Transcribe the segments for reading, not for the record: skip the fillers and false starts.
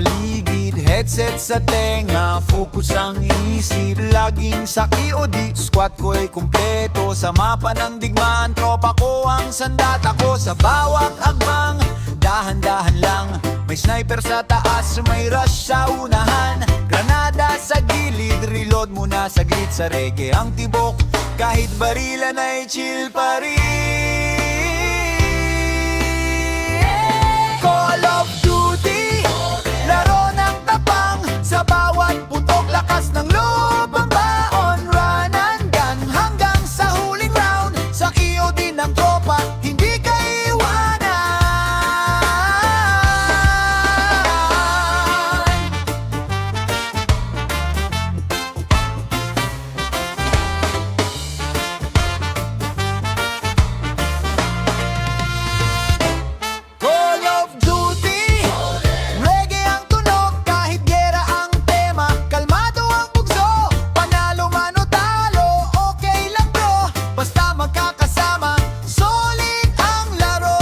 paligid, headset sa tenga, focus ang isip, laging sa KOD. Squad ko'y kumpleto, sa mapa ng digmaan, tropa ko ang sandata ko. Sa bawat akbang, dahan-dahan lang, may sniper sa taas, may rush sa unahan. Granada sa gilid, reload muna saglit sa reggae ang tibok, kahit barilan ay chill pa rin. Call of Duty, laro ng tapang, sa bawat putok lakas ng loob ang baon. Run and gun hanggang sa huling round, sa KOD ng tropa, hindi ka iwanan. Call of Duty, reggae ang tunog, kahit gera ang tema, kalmado ang bugso, panalo man o talo, okay lang bro, basta magkakasama, solid ang laro.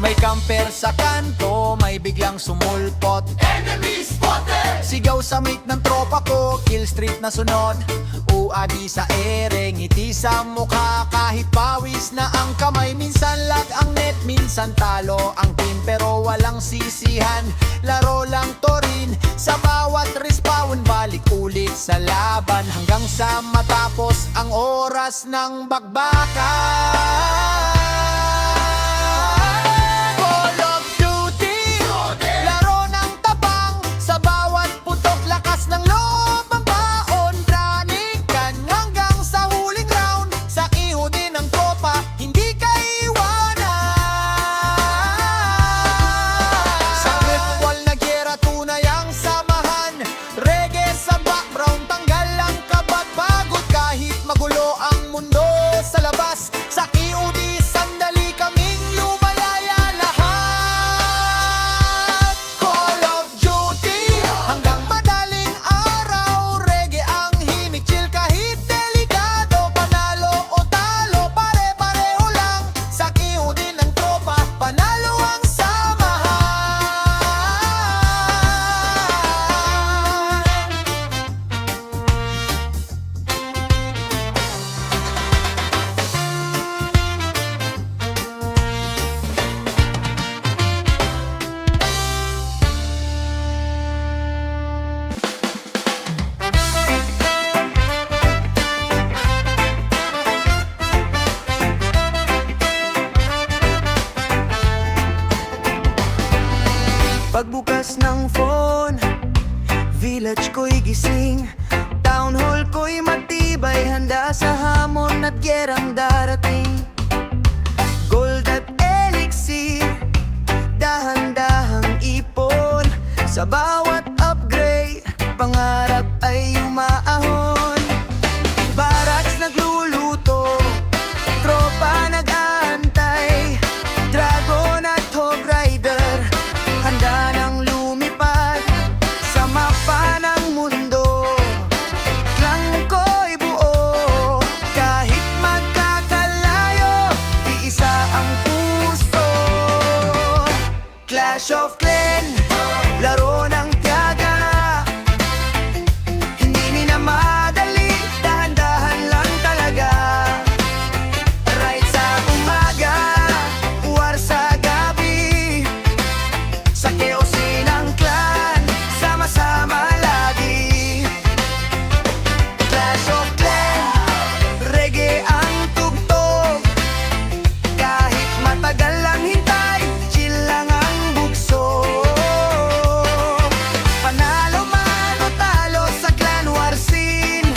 May camper sa kanto, may biglang sumulpot, enemy spotted! Sigaw sa mic ng tropa ko, kill streak na sunod, uadi sa ere, ngiti sa mukha, kahit pawis na ang kamay. Minsan lag ang net, minsan talo ang team, pero walang sisihan, laro lang to rin. Sa bawat respawn, balik ulit sa laban, hanggang sa matapos ang oras ng bakbakan. Call of Duty, laro ng tabang, sa bawat putok lakas ng loob ang baon. Running gun hanggang sa huling round, sa KOD ng tropa, hindi ka iwanan. Sa virtual na gera, tunay ang samahan, reggae sa background, tanggal ang kabat, pagod kahit magulo ang mundo sa labas. Sa KOD, sandali kaming lumalaya lahat. Call of Duty, hanggang madaling araw, reggae ang himig, chill kahit delikado, panalo o talo, pare-pareho lang, sa KOD ng tropa, panalo ang samahan. Pagbukas ng phone, village ko'y gising, town hall ko'y matibay, handa sa hamon at gerang darating. Gold at elixir, dahan-dahang ipon, sa bawat upgrade, pangarap ay umaahon. Barracks nagluluto, tropa nag-aantay, dragon at hog rider, handa nang lumipad sa mapa ng mundo. Klang ko'y buo, kahit magkakalayo, iisa ang puso. Clash of Clan, laro ng tiyaga, hindi minamadali, dahan-dahan lang talaga. Right sa umaga, war sa gabi, sa KOC ng clan, sama-sama lagi. Clash of Clan, reggae ang tugtog, kahit matagal lang hintay, chill lang ang bugso. Panalo man o talo sa clan war scene,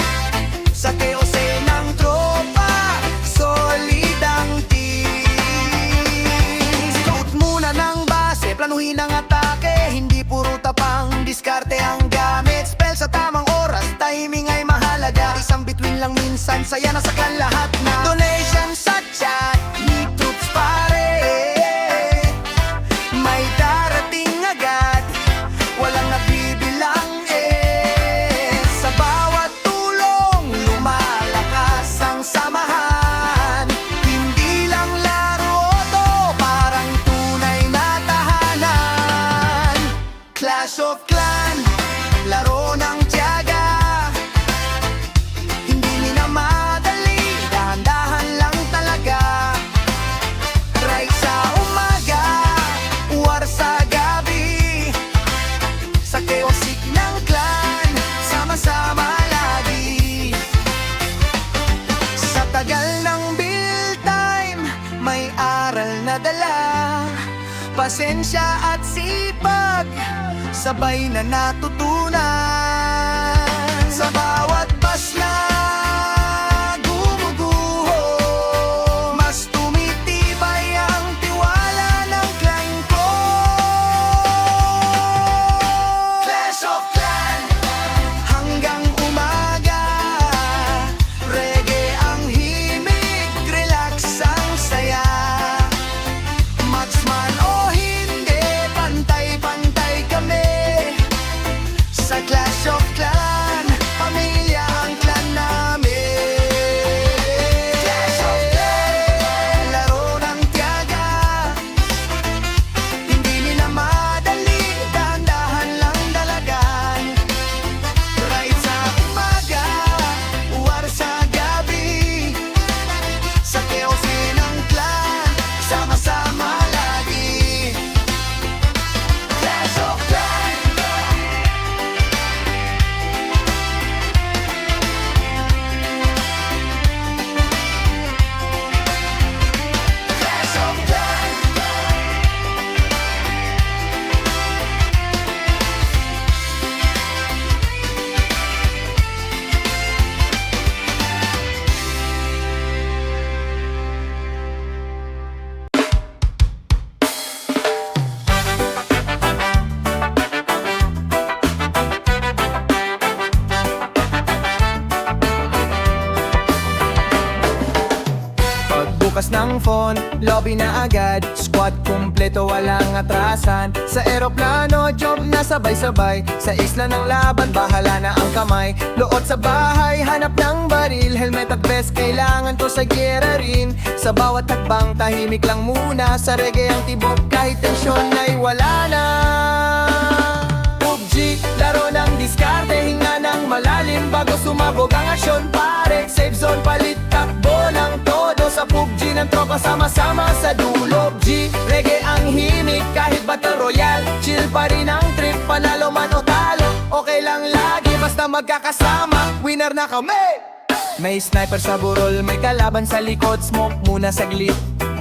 sa KOC ng tropa, solid ang team. Suot muna ng base, planuhin ang atake, hindi puro tapang diskarte ang gamit. Spell sa tamang oras, timing ay mahalaga, isang bituin lang minsan, saya na sa kan lahat na. Donation sa chat, need troops pare, may darating agad, pasensya at sipag, sabay na natutunan. Sa bawat bas na gumuguho, mas tumitibay ang tiwala ng clan ko. Clash of Clan, hanggang umaga, reggae ang himig, relax ang saya. Marksman o hindi, pantay-pantay kami. Sa Clash of Clan, pamilya ang clan namin. Clash of Clan, laro ng tiyaga, hindi minamadali, dahan-dahan lang dalagan. Right sa umaga, war sa gabi, sa chaosin ng clan, sama-sama lagi. Clash of Clan, Clash of Clan. Pagbukas ng phone, lobby na agad, squad kumpleto walang atrasan. Sa eroplano, job na sabay-sabay, sa isla ng laban, bahala na ang kamay. Loot sa bahay, hanap ng baril, helmet at vest, kailangan to sa gera rin. Sa bawat hakbang, tahimik lang muna, sa reggae ang tibok, kahit tensyon ay wala na. PUBG, laro ng diskarte, hinga ng malalim bago sumabog ang aksyon pare. Safe zone, palit takbo ng todo, sa PUBG ng tropa sama-sama sa dulo. G, reggae ang himig, kahit battle royale, chill pa rin ang trip, panalo man o talo, okay lang lagi basta magkakasama, winner na kami. May sniper sa burol, may kalaban sa likod, smoke muna saglit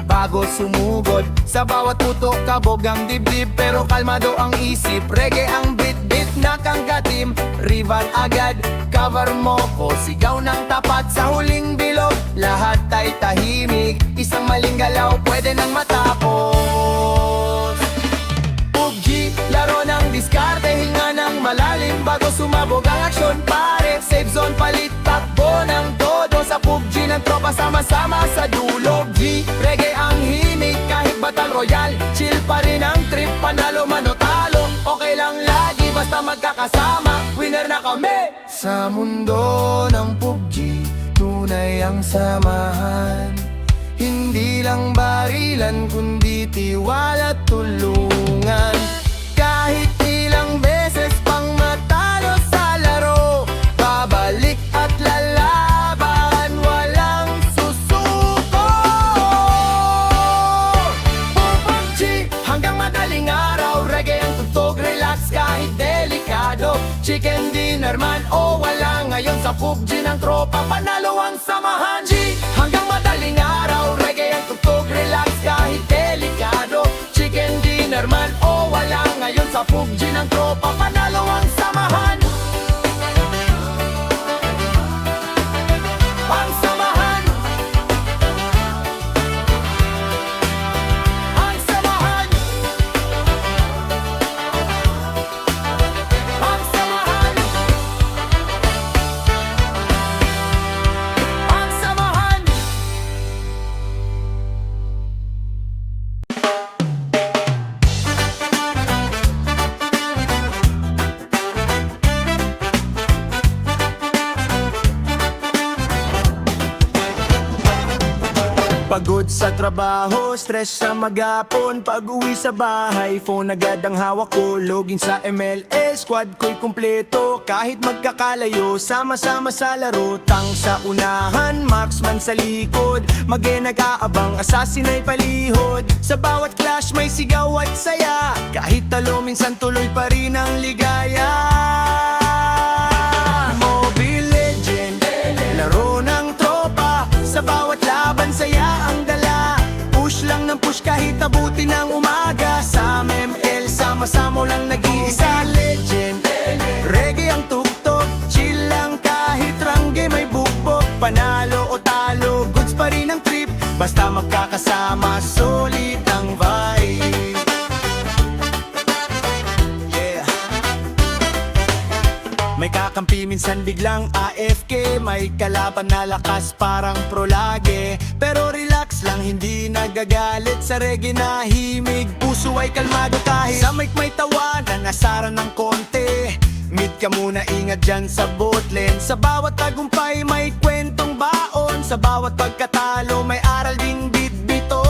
bago sumugod. Sa bawat putok kabog ang dibdib, pero kalmado ang isip. Reggae ang beat-beat na kanggatim, rival agad, cover mo ko. Sigaw ng tapat sa huling bilog, lahat ay tahimik, isang maling galaw pwede nang matapos. PUBG, laro ng diskarte, hinga ng malalim bago sumabog ang aksyon pare. Safe zone, palit takbo ng todo, sa PUBG ng tropa sama-sama sa dulo. G, reggae ang himig, kahit battle royale, chill pa rin ang trip, panalo man o talo, okay lang lagi basta magkakasama, winner na kami. Sa mundo ng PUBG, tunay ang samahan, hindi lang barilan kundi tiwala at tulungan. Kahit ilang beses pang matalo sa laro, babalik at lalaban, walang susuko. PUBG, hanggang madaling araw, reggae ang tugtog, relax kahit delikado. Chicken dinner man o wala, ngayon sa PUBG ng tropa, panalo ang samahan. G, hanggang madaling araw, reggae ang tugtog, relax kahit delikado. Chicken dinner man o wala, ngayon sa PUBG ng tropa, panalo ang samahan. Ang samahan, ang samahan, ang samahan, ang samahan. Pagod sa trabaho, stress sa maghapon, pag-uwi sa bahay, phone agad ang hawak ko. Login sa MLS, squad ko'y kumpleto, kahit magkakalayo, sama-sama sa laro. Tang sa unahan, marksman sa likod, nag-aabang, assassin ay palihod. Sa bawat clash may sigaw at saya, kahit talo minsan tuloy pa rin ang ligaya. Mobile Legend, laro ng tropa, sa bawat laban saya ang dala. Push lang ng push kahit abutin ng umaga. Sama-sama lang nag-iisa legend. Reggae ang tugtog, chill lang kahit rangge may bugbog. Panalo o talo, goods pa rin ang trip. Basta magkakasama, solid ang vibe. Yeah. May kakampi minsan biglang AFK. May kalaban na lakas parang pro lagi. Pero relax lang, hindi nagagalit. Sa reggae nahimig, puso ay kalmado kahit sa mic may tawanan, asaran ng konti. Meet ka muna, ingat dyan sa botlane. Sa bawat tagumpay may kwentong baon. Sa bawat pagkatalo may aral ding bitbito.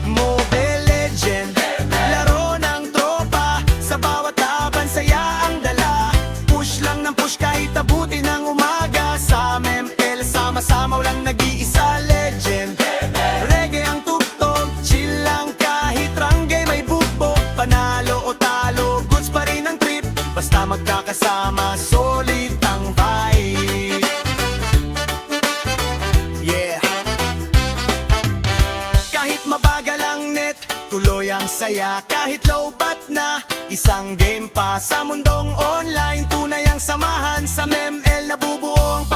Mobile Legend, laro ng tropa. Sa bawat laban saya ang dala. Push lang ng push kahit abuti ng umaga. Sa MML sama-sama walang nag-iisa legend. Reggae ang tugtog, chill lang kahit rangge may bugbog. Panalo o talo, goods pa rin ang trip. Basta magkakasama, solid ang vibe. Yeah. Kahit mabagal ang net, tuloy ang saya. Kahit low bat na, isang game pa. Sa mundong online, tunay ang samahan. Sa MML nabubuo ang